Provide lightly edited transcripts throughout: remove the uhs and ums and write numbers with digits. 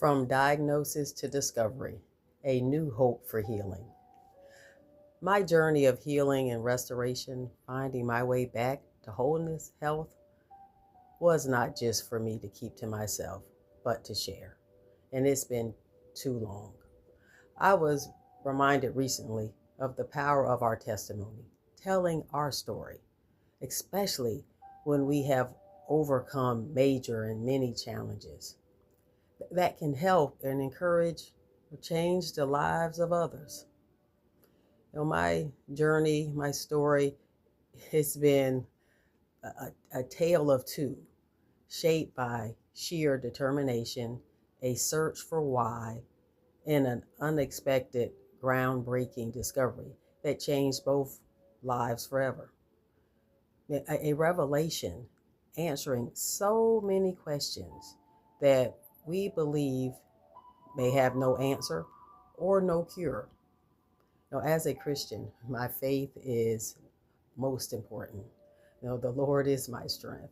From diagnosis to discovery, a new hope for healing. My journey of healing and restoration, finding my way back to wholeness, health, was not just for me to keep to myself, but to share. And it's been too long. I was reminded recently of the power of our testimony, telling our story, especially when we have overcome major and many challenges that can help and encourage or change the lives of others. My journey, my story, has been a tale of two, shaped by sheer determination, a search for why, and an unexpected, groundbreaking discovery that changed both lives forever. A revelation answering so many questions that we believe may have no answer or no cure. As a Christian, my faith is most important. The Lord is my strength.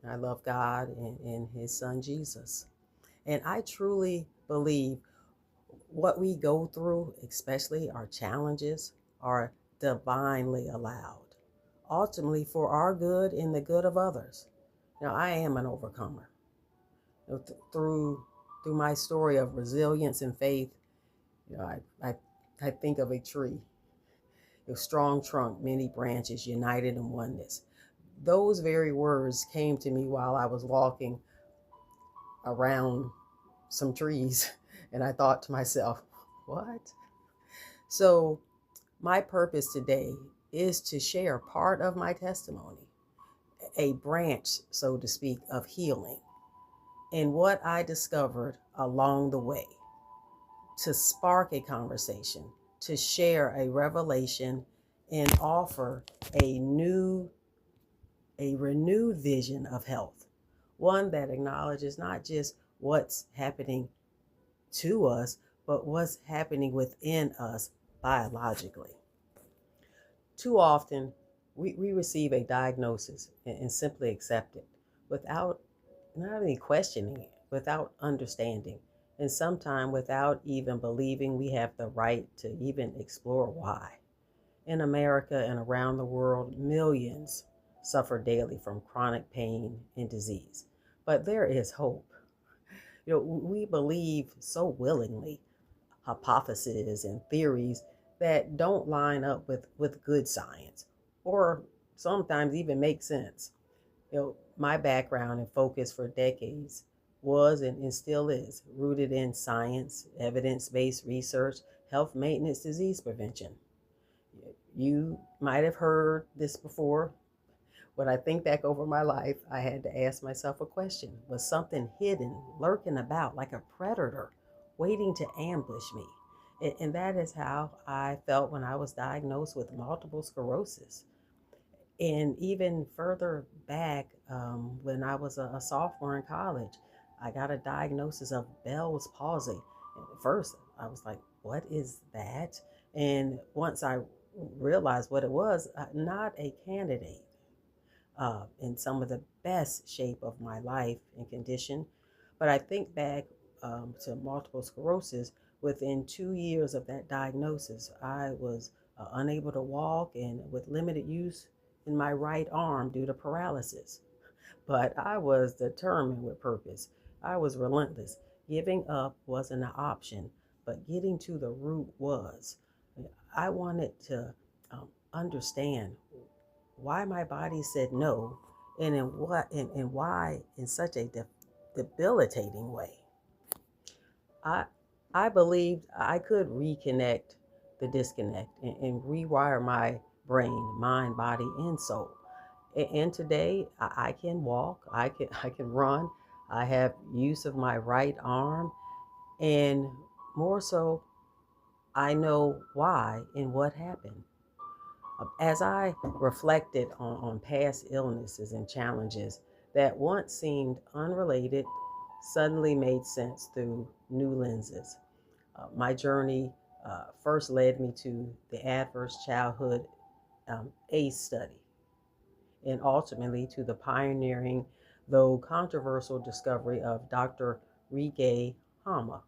I love God and His Son Jesus. And I truly believe what we go through, especially our challenges, are divinely allowed, ultimately for our good and the good of others. I am an overcomer. Through my story of resilience and faith, you know, I, I, I think of a tree, a strong trunk, many branches, united in oneness. Those very words came to me while I was walking around some trees, and I thought to myself, what? So, my purpose today is to share part of my testimony, a branch, so to speak, of healing, and what I discovered along the way, to spark a conversation, to share a revelation, and offer a renewed vision of health, one that acknowledges not just what's happening to us, but what's happening within us biologically. Too often, we receive a diagnosis and simply accept it without not only questioning it, without understanding, and sometimes without even believing we have the right to even explore why. In America and around the world, millions suffer daily from chronic pain and disease. But there is hope. We believe so willingly hypotheses and theories that don't line up with good science or sometimes even make sense. My background and focus for decades was and still is rooted in science, evidence-based research, health maintenance, disease prevention. You might have heard this before. When I think back over my life, I had to ask myself a question. Was something hidden, lurking about like a predator, waiting to ambush me? And that is how I felt when I was diagnosed with multiple sclerosis. And even further back, when I was a sophomore in college, I got a diagnosis of Bell's palsy. And at first, I was like, what is that? And once I realized what it was, not a candidate in some of the best shape of my life and condition. But I think back to multiple sclerosis. Within 2 years of that diagnosis, I was unable to walk and with limited use in my right arm due to paralysis. But I was determined with purpose. I was relentless. Giving up wasn't an option, but getting to the root was. I wanted to understand why my body said no, and in what and why in such a debilitating way. I I believed I could reconnect the disconnect and rewire my brain, mind, body, and soul. And today I can walk, I can run, I have use of my right arm, and more so, I know why and what happened. As I reflected on past illnesses and challenges that once seemed unrelated, suddenly made sense through new lenses. My journey first led me to the Adverse Childhood ACE study, and ultimately to the pioneering, though controversial, discovery of Dr. Rige Hama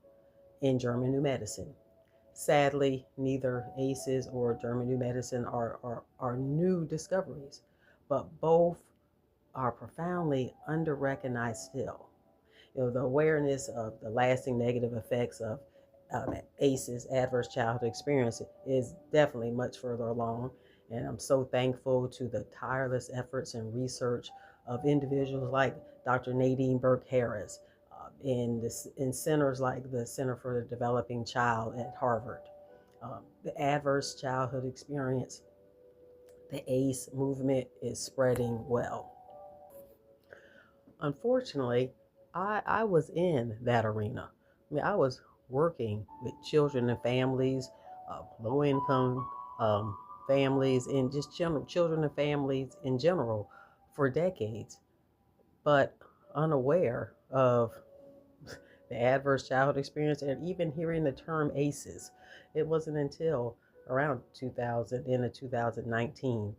in German-new-medicine. Sadly, neither ACEs or German-new-medicine are new discoveries, but both are profoundly under-recognized still. The awareness of the lasting negative effects of ACEs, adverse childhood experience, is definitely much further along. And I'm so thankful to the tireless efforts and research of individuals like Dr. Nadine Burke Harris, in centers like the Center for the Developing Child at Harvard. The adverse childhood experience, the ACE movement is spreading well. Unfortunately, I was in that arena. I was working with children and families, low income families, and just children and families in general for decades, but unaware of the adverse childhood experience and even hearing the term ACEs. It wasn't until around 2000, into 2019,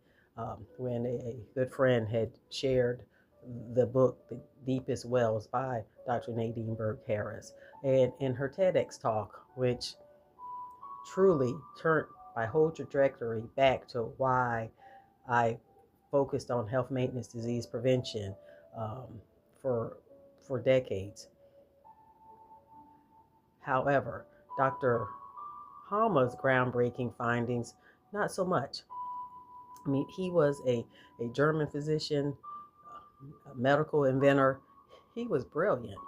when a good friend had shared the book, The Deepest Wells by Dr. Nadine Burke Harris. And in her TEDx talk, which truly turned my whole trajectory back to why I focused on health maintenance disease prevention for decades. However, Dr. Hama's groundbreaking findings, not so much. He was a German physician, a medical inventor. He was brilliant.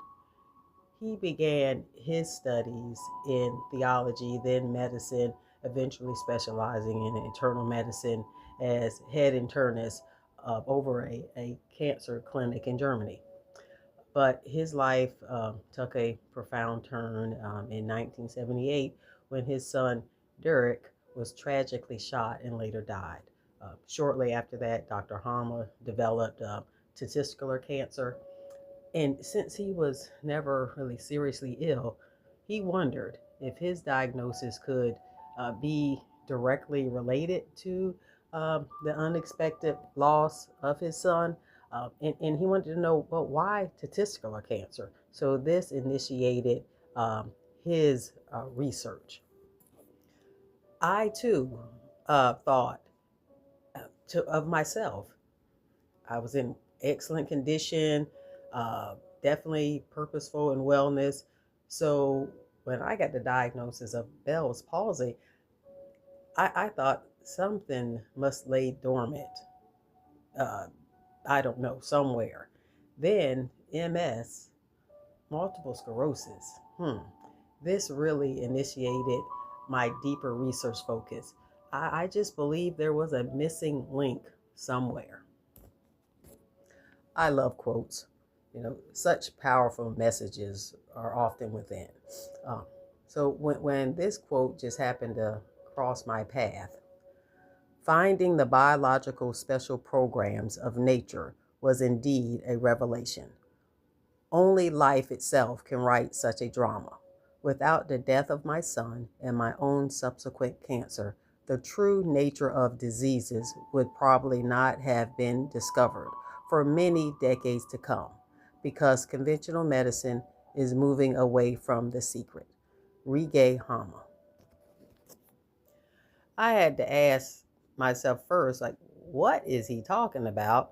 He began his studies in theology, then medicine, eventually specializing in internal medicine as head internist over a cancer clinic in Germany. But his life took a profound turn in 1978 when his son Derek was tragically shot and later died. Shortly after that, Dr. Hama developed testicular cancer. And since he was never really seriously ill, he wondered if his diagnosis could be directly related to the unexpected loss of his son. And he wanted to know, well, why testicular cancer? So this initiated his research. I too thought of myself. I was in excellent condition, definitely purposeful in wellness. So when I got the diagnosis of Bell's palsy, I thought something must lay dormant. Uh, I don't know, somewhere. Then MS, multiple sclerosis. This really initiated my deeper research focus. I just believe there was a missing link somewhere. I love quotes. Such powerful messages are often within. So when this quote just happened to cross my path, finding the biological special programs of nature was indeed a revelation. Only life itself can write such a drama. Without the death of my son and my own subsequent cancer, the true nature of diseases would probably not have been discovered for many decades to come, because conventional medicine is moving away from the secret. Rige Hama. I had to ask myself first, like, what is he talking about?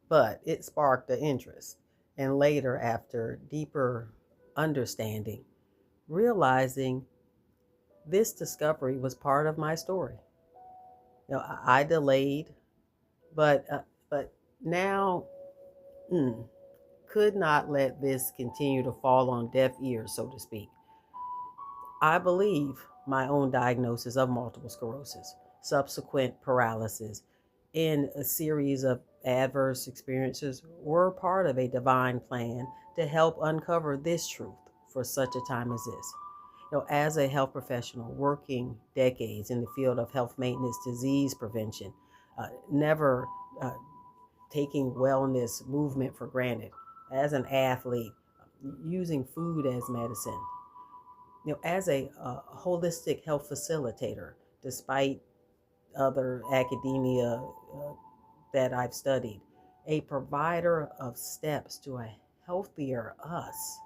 But it sparked the interest. And later, after deeper understanding, realizing this discovery was part of my story. I delayed, but now could not let this continue to fall on deaf ears, so to speak. I believe my own diagnosis of multiple sclerosis, subsequent paralysis, and a series of adverse experiences were part of a divine plan to help uncover this truth for such a time as this. As a health professional working decades in the field of health maintenance, disease prevention, never taking wellness movement for granted, as an athlete, using food as medicine, as a holistic health facilitator, despite other academia that I've studied, a provider of steps to a healthier us.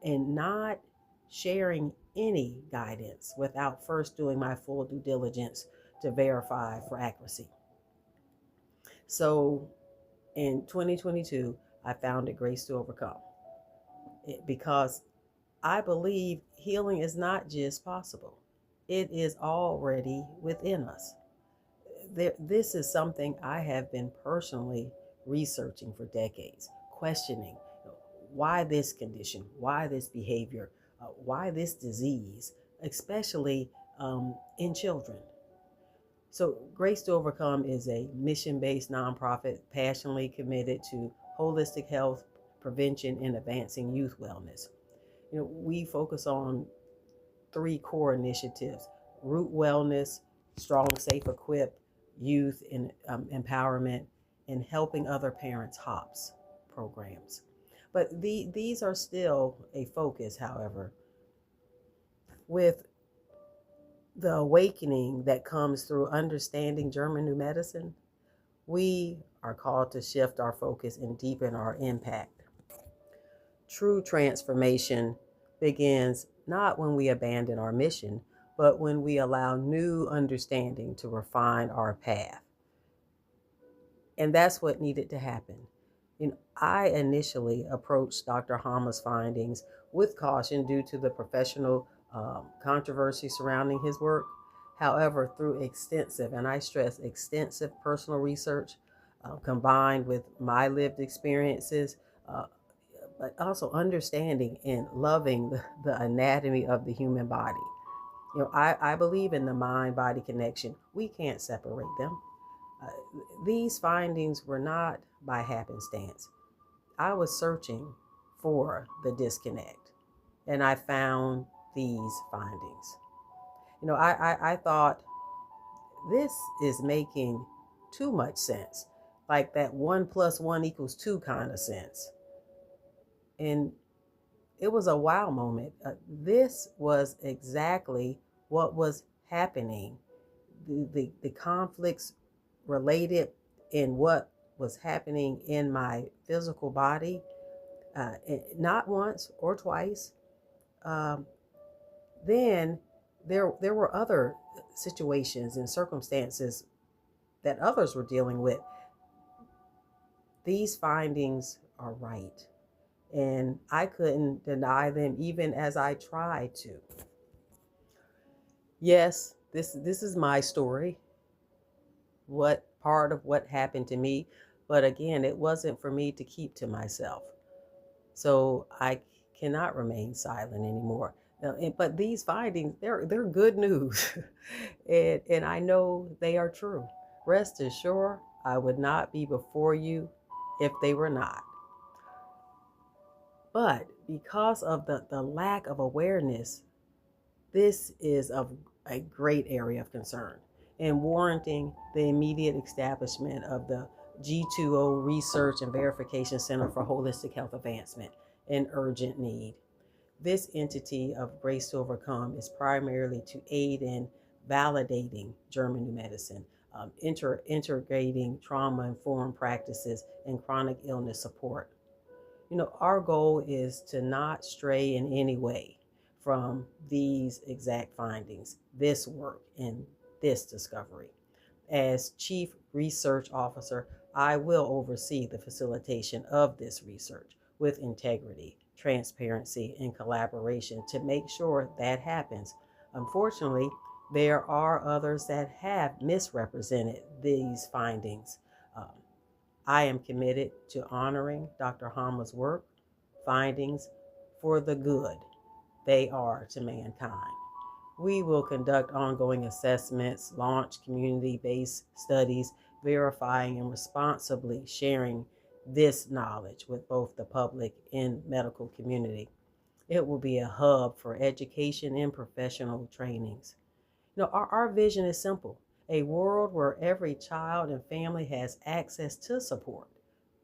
and not sharing any guidance without first doing my full due diligence to verify for accuracy. So in 2022, I founded Grace to Overcome because I believe healing is not just possible, it is already within us. This is something I have been personally researching for decades, questioning why this condition, why this behavior, why this disease, especially in children. So, Grace to Overcome is a mission based nonprofit passionately committed to holistic health, prevention, and advancing youth wellness. We focus on three core initiatives: root wellness, strong, safe, equipped youth and empowerment, and helping other parents HOPS programs. But these are still a focus, however, with the awakening that comes through understanding German-New-Medicine. We are called to shift our focus and deepen our impact. True transformation begins not when we abandon our mission, but when we allow new understanding to refine our path. And that's what needed to happen. I initially approached Dr. Hama's findings with caution due to the professional controversy surrounding his work. However, through extensive, and I stress extensive personal research, combined with my lived experiences, but also understanding and loving the anatomy of the human body. I believe in the mind-body connection. We can't separate them. These findings were not by happenstance. I was searching for the disconnect, and I found these findings. I thought this is making too much sense, like that 1 + 1 = 2 kind of sense. And it was a wow moment. This was exactly what was happening. The conflicts related in what was happening in my physical body, not once or twice. Then there were other situations and circumstances that others were dealing with. These findings are right, and I couldn't deny them even as I tried to. Yes, this is my story. What part of what happened to me, but again, it wasn't for me to keep to myself. So I cannot remain silent anymore. Now, but these findings, they're good news, and I know they are true. Rest assured, I would not be before you if they were not. But because of the lack of awareness, this is of a great area of concern and warranting the immediate establishment of the G2O Research and Verification Center for Holistic Health Advancement, an urgent need. This entity of Grace to Overcome is primarily to aid in validating German-New-Medicine, integrating trauma-informed practices, and chronic illness support. Our goal is to not stray in any way from these exact findings, this work, and this discovery. As Chief Research Officer, I will oversee the facilitation of this research with integrity, transparency, and collaboration to make sure that happens. Unfortunately, there are others that have misrepresented these findings. I am committed to honoring Dr. Hama's work, findings for the good they are to mankind. We will conduct ongoing assessments, launch community-based studies, verifying and responsibly sharing this knowledge with both the public and medical community. It will be a hub for education and professional trainings. Our vision is simple: a world where every child and family has access to support,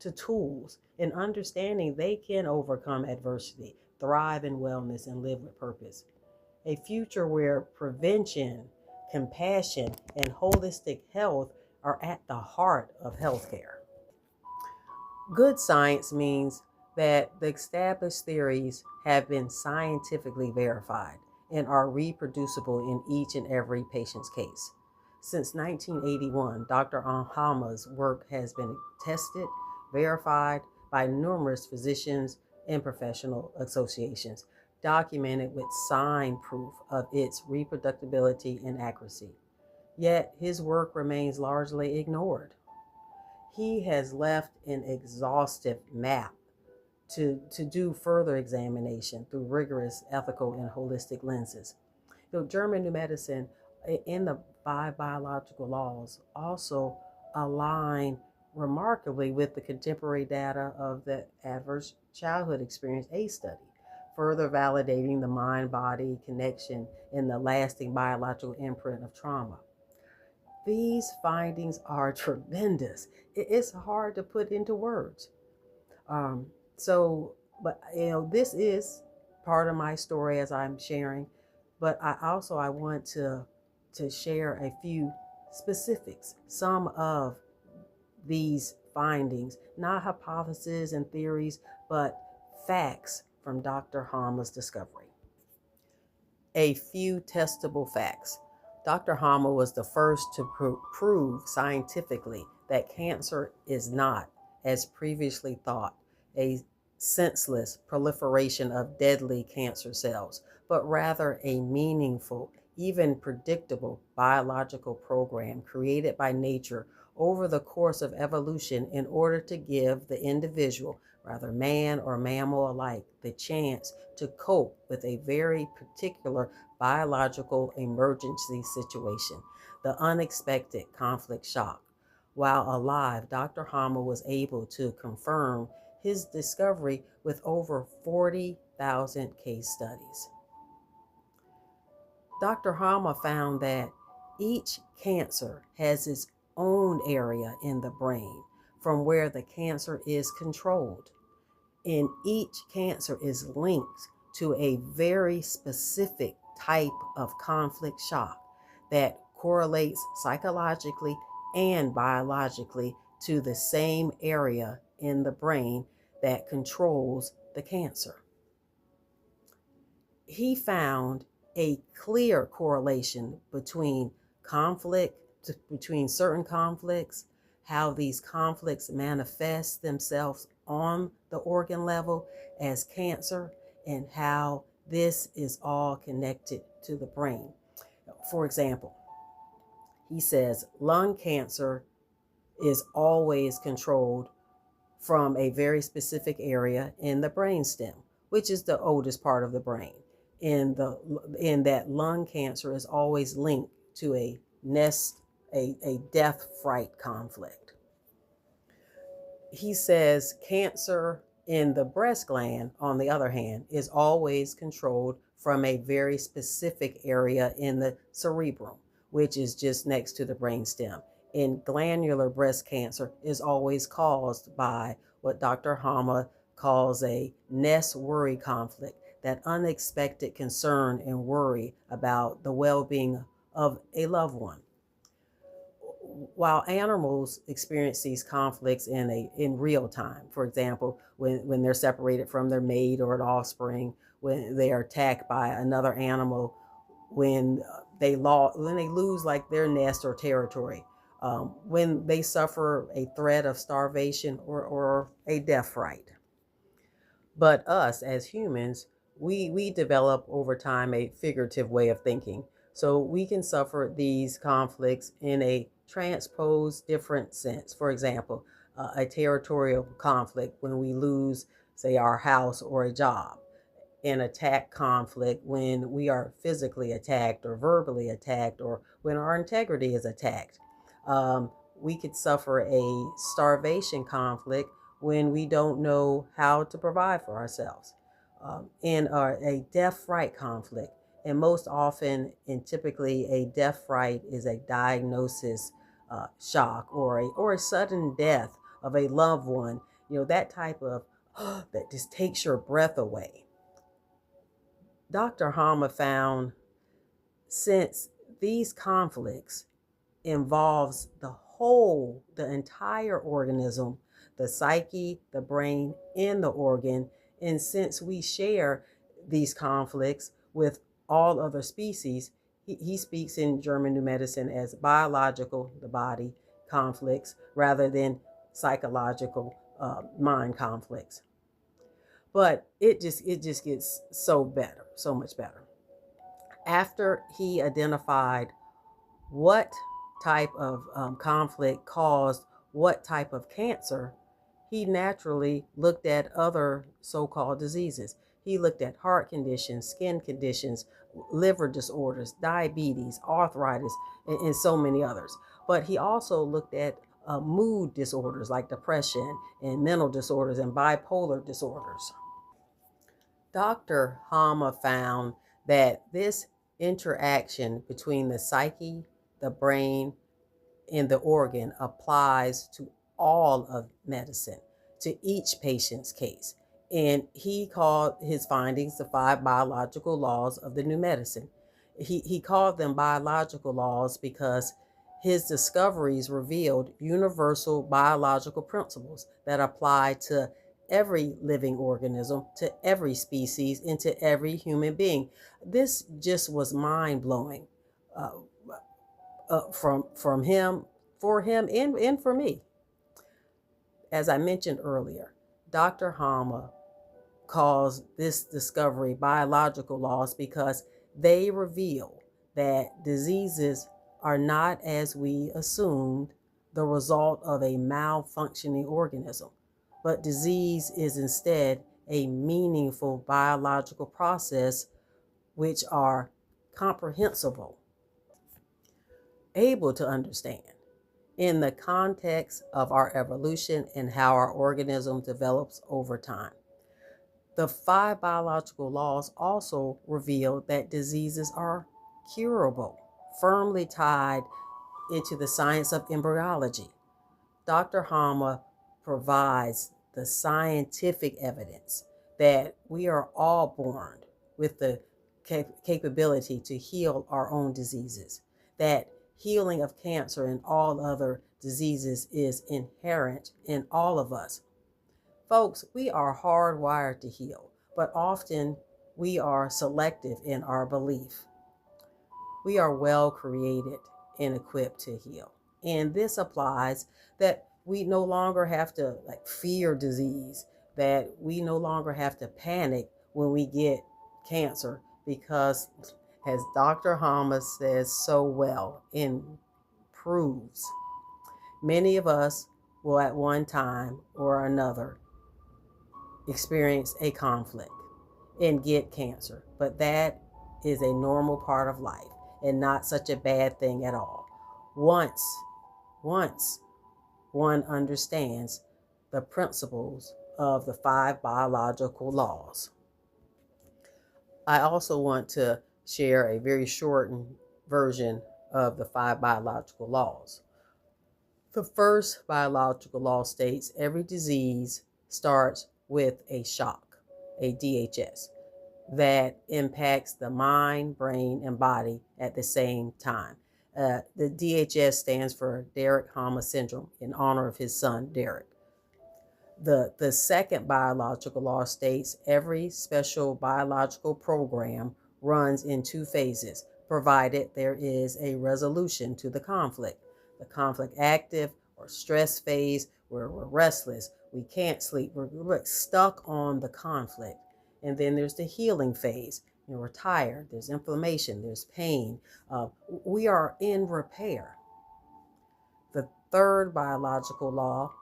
to tools, and understanding they can overcome adversity, thrive in wellness, and live with purpose. A future where prevention, compassion, and holistic health are at the heart of healthcare. Good science means that the established theories have been scientifically verified and are reproducible in each and every patient's case. Since 1981, Dr. Alhama's work has been tested, verified by numerous physicians and professional associations, documented with signed proof of its reproducibility and accuracy. Yet his work remains largely ignored. He has left an exhaustive map to do further examination through rigorous ethical and holistic lenses. Germannewmedicine in the five biological laws also align remarkably with the contemporary data of the Adverse Childhood Experience ACE study, further validating the mind-body connection and the lasting biological imprint of trauma. These findings are tremendous. It's hard to put into words. Um, but this is part of my story as I'm sharing, but I want to share a few specifics, some of these findings, not hypotheses and theories, but facts from Dr. Hama's discovery. A few testable facts. Dr. Hama was the first to prove scientifically that cancer is not, as previously thought, a senseless proliferation of deadly cancer cells, but rather a meaningful, even predictable biological program created by nature over the course of evolution in order to give the individual, rather man or mammal alike, the chance to cope with a very particular biological emergency situation, the unexpected conflict shock. While alive, Dr. Hama was able to confirm his discovery with over 40,000 case studies. Dr. Hama found that each cancer has its own area in the brain from where the cancer is controlled. And each cancer is linked to a very specific type of conflict shock that correlates psychologically and biologically to the same area in the brain that controls the cancer. He found a clear correlation between certain conflicts, how these conflicts manifest themselves on the organ level as cancer, and how this is all connected to the brain. For example, he says lung cancer is always controlled from a very specific area in the brainstem, which is the oldest part of the brain. In that lung cancer is always linked to a death fright conflict. He says cancer in the breast gland, on the other hand, is always controlled from a very specific area in the cerebrum, which is just next to the brainstem. And glandular breast cancer is always caused by what Dr. Hama calls a nest worry conflict, that unexpected concern and worry about the well-being of a loved one. While animals experience these conflicts in real time, for example, when they're separated from their mate or an offspring, when they are attacked by another animal, when they lose like their nest or territory, when they suffer a threat of starvation or a death fright. But us as humans, we develop over time a figurative way of thinking. So we can suffer these conflicts in a transposed different sense. For example, a territorial conflict when we lose, say, our house or a job. An attack conflict when we are physically attacked or verbally attacked, or when our integrity is attacked. We could suffer a starvation conflict when we don't know how to provide for ourselves. In a death fright conflict, and most often and typically a death fright is a diagnosis shock or a sudden death of a loved one, that type of that just takes your breath away. Dr. Hama found since these conflicts involves the entire organism, the psyche, the brain, and the organ. And since we share these conflicts with all other species, he speaks in Germannewmedicine as biological, the body, conflicts, rather than psychological, mind conflicts. But it just gets so much better. After he identified what type of conflict caused what type of cancer, he naturally looked at other so-called diseases. He looked at heart conditions, skin conditions, liver disorders, diabetes, arthritis, and so many others. But he also looked at mood disorders like depression and mental disorders and bipolar disorders. Dr. Hama found that this interaction between the psyche, the brain, and the organ applies to all of medicine, to each patient's case. And he called his findings the 5 biological laws of the new medicine. He called them biological laws because his discoveries revealed universal biological principles that apply to every living organism, to every species, and to every human being. This just was mind blowing uh, from him, for him, and for me. As I mentioned earlier, Dr. Hama calls this discovery biological laws because they reveal that diseases are not, as we assumed, the result of a malfunctioning organism, but disease is instead a meaningful biological process which are comprehensible, able to understand in the context of our evolution and how our organism develops over time. The 5 biological laws also reveal that diseases are curable, firmly tied into the science of embryology. Dr. Hama provides the scientific evidence that we are all born with the capability to heal our own diseases, that healing of cancer and all other diseases is inherent in all of us. Folks, we are hardwired to heal, but often we are selective in our belief. We are well created and equipped to heal. And this applies that we no longer have to fear disease, that we no longer have to panic when we get cancer, because as Dr. Hama says so well and proves, many of us will at one time or another experience a conflict and get cancer. But that is a normal part of life and not such a bad thing at all. Once one understands the principles of the 5 biological laws. I also want to share a very shortened version of the 5 biological laws. The first biological law states every disease starts with a shock, a DHS, that impacts the mind, brain, and body at the same time. The DHS stands for Derek Hama syndrome, in honor of his son, Derek. The second biological law states every special biological program runs in 2 phases, provided there is a resolution to the conflict. The conflict active or stress phase, where we're restless, we can't sleep, we're stuck on the conflict. And then there's the healing phase. We're tired, there's inflammation, there's pain. We are in repair. The third biological law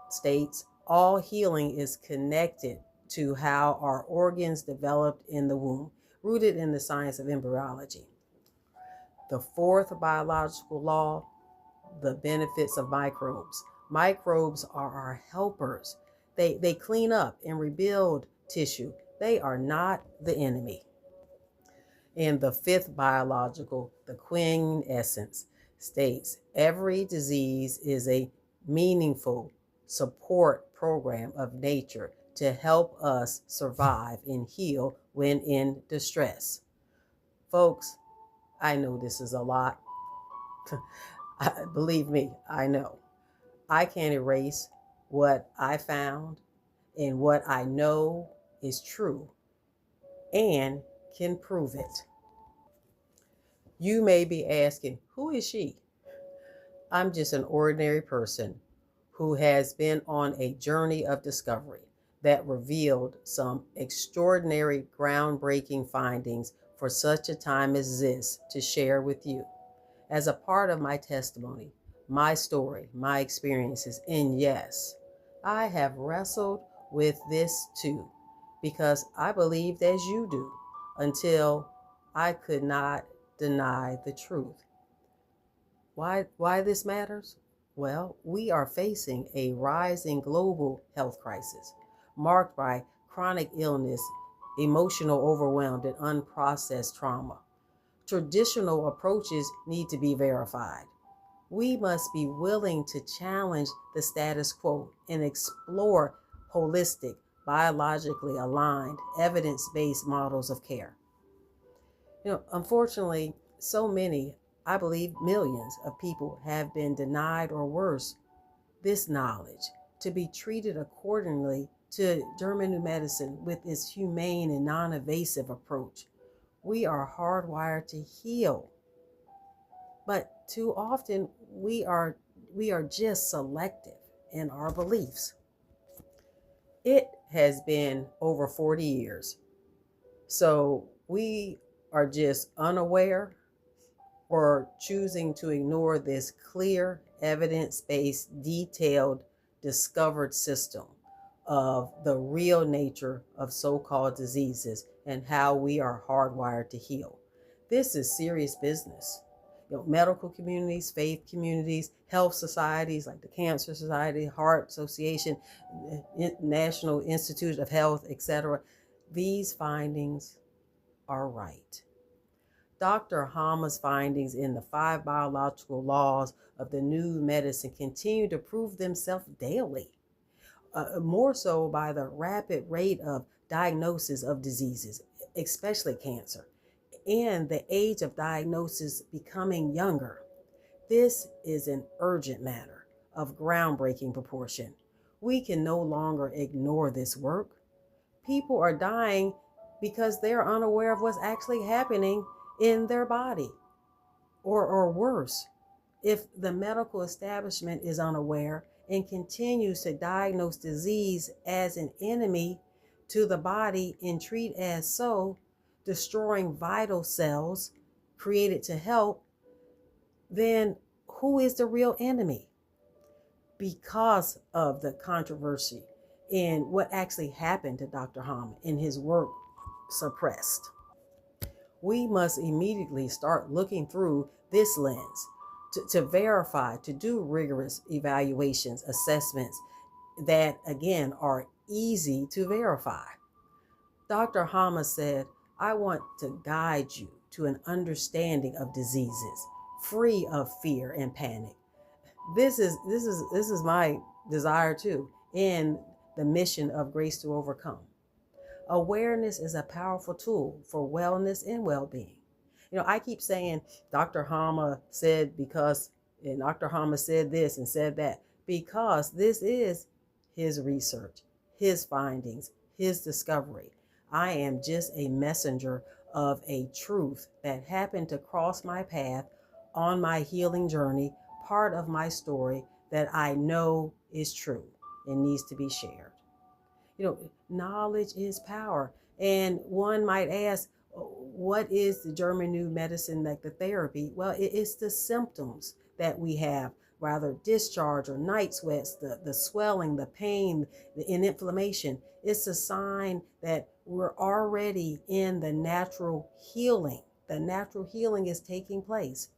states all healing is connected to how our organs developed in the womb, rooted in the science of embryology. The fourth biological law, the benefits of microbes. Microbes are our helpers. They clean up and rebuild tissue. They are not the enemy. And the fifth biological, the quintessence, states every disease is a meaningful support program of nature to help us survive and heal when in distress. Folks, I know this is a lot. Believe me, I know. I can't erase what I found and what I know is true and can prove it. You may be asking, who is she? I'm just an ordinary person who has been on a journey of discovery that revealed some extraordinary, groundbreaking findings for such a time as this to share with you. As a part of my testimony, my story, my experiences, and yes, I have wrestled with this too, because I believed as you do until I could not deny the truth. Why this matters? Well, we are facing a rising global health crisis marked by chronic illness, emotional overwhelm, and unprocessed trauma. Traditional approaches need to be verified. We must be willing to challenge the status quo and explore holistic, biologically aligned, evidence-based models of care. Unfortunately, so many, I believe millions of people have been denied or worse, this knowledge to be treated accordingly to German medicine with its humane and non-invasive approach. We are hardwired to heal, but too often we are just selective in our beliefs. It has been over 40 years, so we are just unaware or choosing to ignore this clear, evidence-based, detailed, discovered system of the real nature of so-called diseases and how we are hardwired to heal. This is serious business. Medical communities, faith communities, health societies like the Cancer Society, Heart Association, National Institute of Health, etc. These findings are right. Dr. Hama's findings in the 5 biological laws of the new medicine continue to prove themselves daily, more so by the rapid rate of diagnosis of diseases, especially cancer, and the age of diagnosis becoming younger. This is an urgent matter of groundbreaking proportion. We can no longer ignore this work. People are dying because they're unaware of what's actually happening in their body, or worse, if the medical establishment is unaware and continues to diagnose disease as an enemy to the body and treat as so, destroying vital cells created to help, then who is the real enemy? Because of the controversy in what actually happened to Dr. Hama and his work suppressed, we must immediately start looking through this lens to verify, to do rigorous evaluations, assessments that, again, are easy to verify. Dr. Hama said, I want to guide you to an understanding of diseases, free of fear and panic. This is my desire too, in the mission of Grace to Overcome. Awareness is a powerful tool for wellness and well-being. I keep saying Dr. Hama said because, and Dr. Hama said this and said that, because this is his research, his findings, his discovery. I am just a messenger of a truth that happened to cross my path on my healing journey, part of my story that I know is true and needs to be shared. Knowledge is power. And one might ask, what is the German medicine, like the therapy? Well, it's the symptoms that we have, rather discharge or night sweats, the swelling, the pain, and inflammation. It's a sign that we're already in the natural healing. The natural healing is taking place.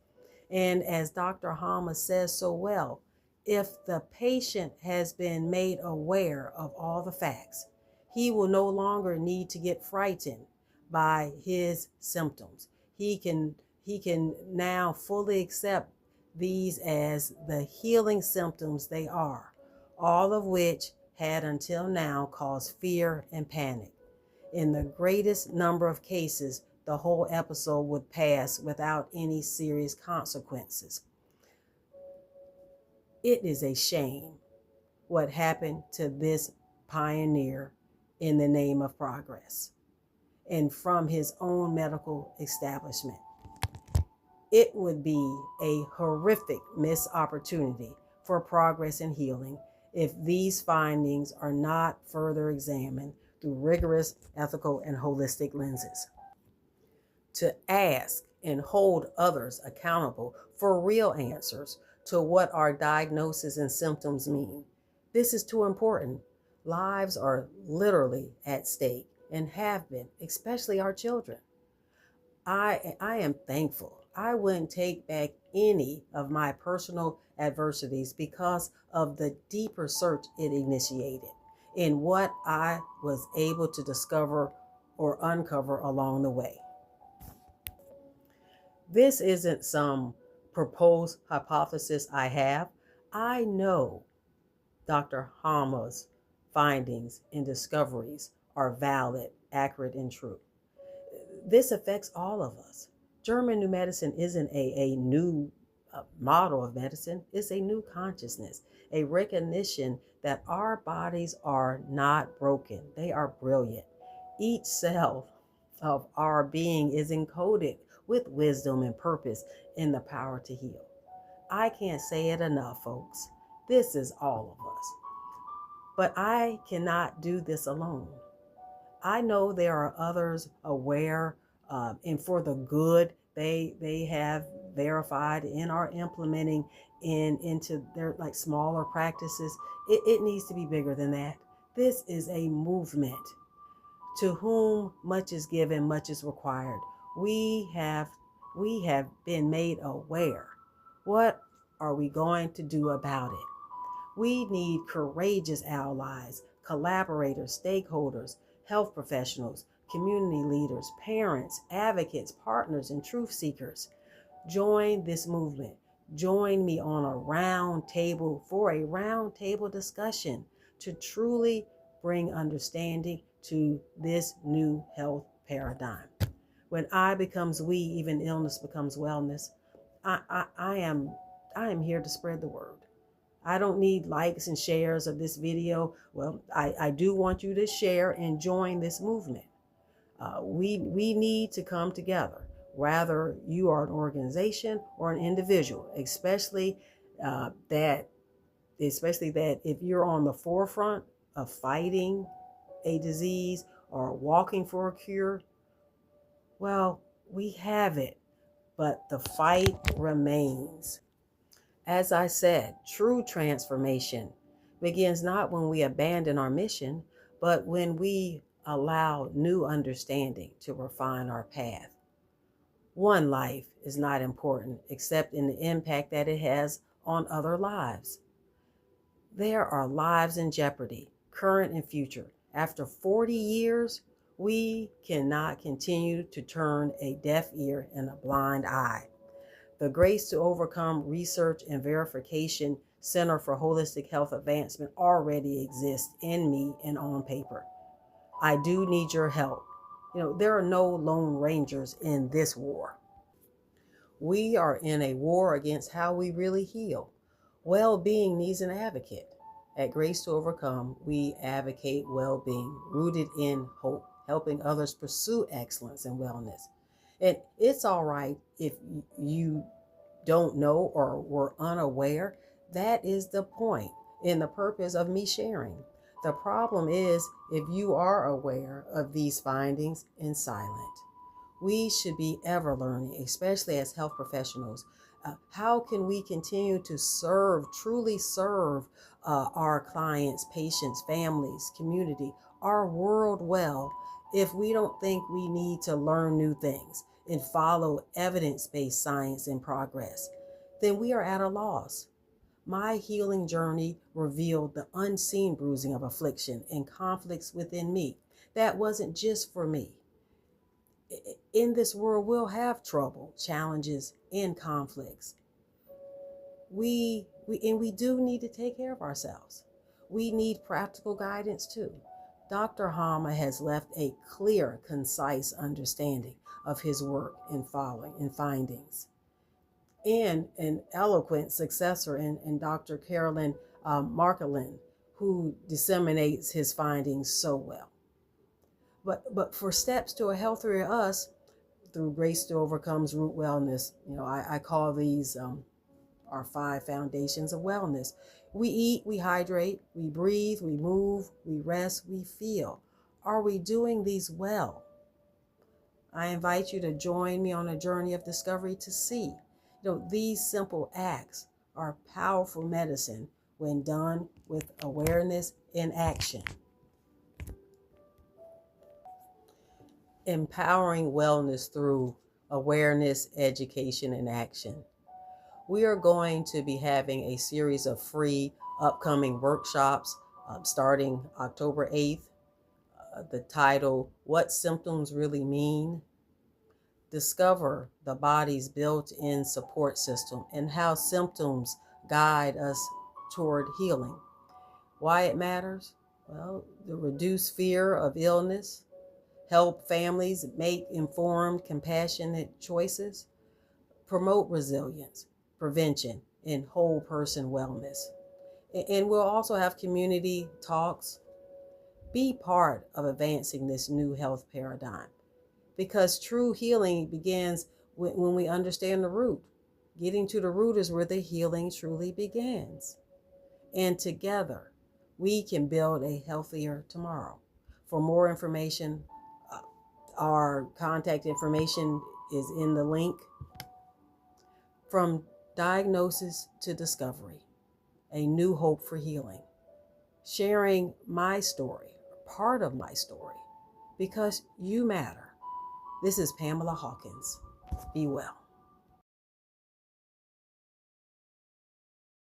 And as Dr. Hama says so well, if the patient has been made aware of all the facts, he will no longer need to get frightened by his symptoms. He can now fully accept these as the healing symptoms they are, all of which had until now caused fear and panic. In the greatest number of cases, the whole episode would pass without any serious consequences. It is a shame what happened to this pioneer in the name of progress and from his own medical establishment. It would be a horrific missed opportunity for progress and healing if these findings are not further examined through rigorous ethical and holistic lenses. To ask and hold others accountable for real answers to what our diagnosis and symptoms mean. This is too important. Lives are literally at stake and have been, especially our children. I am thankful. I wouldn't take back any of my personal adversities because of the deeper search it initiated in what I was able to discover or uncover along the way. This isn't some proposed hypothesis I have. I know Dr. Hama's findings and discoveries are valid, accurate, and true. This affects all of us. German new medicine isn't a new model of medicine. It's a new consciousness, a recognition that our bodies are not broken. They are brilliant. Each cell of our being is encoded with wisdom and purpose and the power to heal. I can't say it enough, folks. This is all of us. But I cannot do this alone. I know there are others aware and for the good they have verified and are implementing into their like smaller practices. It needs to be bigger than that. This is a movement. To whom much is given, much is required. We have been made aware. What are we going to do about it? We need courageous allies, collaborators, stakeholders, health professionals, community leaders, parents, advocates, partners, and truth seekers. Join this movement. Join me on a round table for a round table discussion to truly bring understanding to this new health paradigm. When I becomes we, even illness becomes wellness. I am here to spread the word. I don't need likes and shares of this video. Well, I do want you to share and join this movement. We need to come together, whether you are an organization or an individual, especially that if you're on the forefront of fighting a disease or walking for a cure. Well, we have it, but the fight remains. As I said, true transformation begins not when we abandon our mission, but when we allow new understanding to refine our path. One life is not important except in the impact that it has on other lives. There are lives in jeopardy, current and future. After 40 years, we cannot continue to turn a deaf ear and a blind eye. The Grace to Overcome Research and Verification Center for Holistic Health Advancement already exists in me and on paper. I do need your help. There are no lone rangers in this war. We are in a war against how we really heal. Well-being needs an advocate. At Grace to Overcome, we advocate well-being rooted in hope, helping others pursue excellence and wellness. And it's all right if you don't know or were unaware. That is the point and the purpose of me sharing. The problem is if you are aware of these findings and silent. We should be ever learning, especially as health professionals. How can we continue to truly serve our clients, patients, families, community, our world well if we don't think we need to learn new things and follow evidence-based science and progress? Then we are at a loss. My healing journey revealed the unseen bruising of affliction and conflicts within me. That wasn't just for me. In this world, we'll have trouble, challenges, and conflicts. We do need to take care of ourselves. We need practical guidance too. Dr. Hama has left a clear, concise understanding of his work and findings. And an eloquent successor in Dr. Carolyn Markelin who disseminates his findings so well. But for steps to a healthier us through Grace to Overcome's Root Wellness, I call these our 5 foundations of wellness. We eat, we hydrate, we breathe, we move, we rest, we feel. Are we doing these well? I invite you to join me on a journey of discovery to see, these simple acts are powerful medicine when done with awareness and action. Empowering wellness through awareness, education, and action. We are going to be having a series of free upcoming workshops starting October 8th. The title, What Symptoms Really Mean. Discover the body's built-in support system and how symptoms guide us toward healing. Why it matters? Well, to reduce fear of illness, help families make informed, compassionate choices, promote resilience, prevention, and whole person wellness. And we'll also have community talks. Be part of advancing this new health paradigm, because true healing begins when we understand the root. Getting to the root is where the healing truly begins. And together, we can build a healthier tomorrow. For more information, our contact information is in the link. From diagnosis to discovery, a new hope for healing. Sharing my story, part of my story, because you matter. This is Pamela Hawkins. Be well.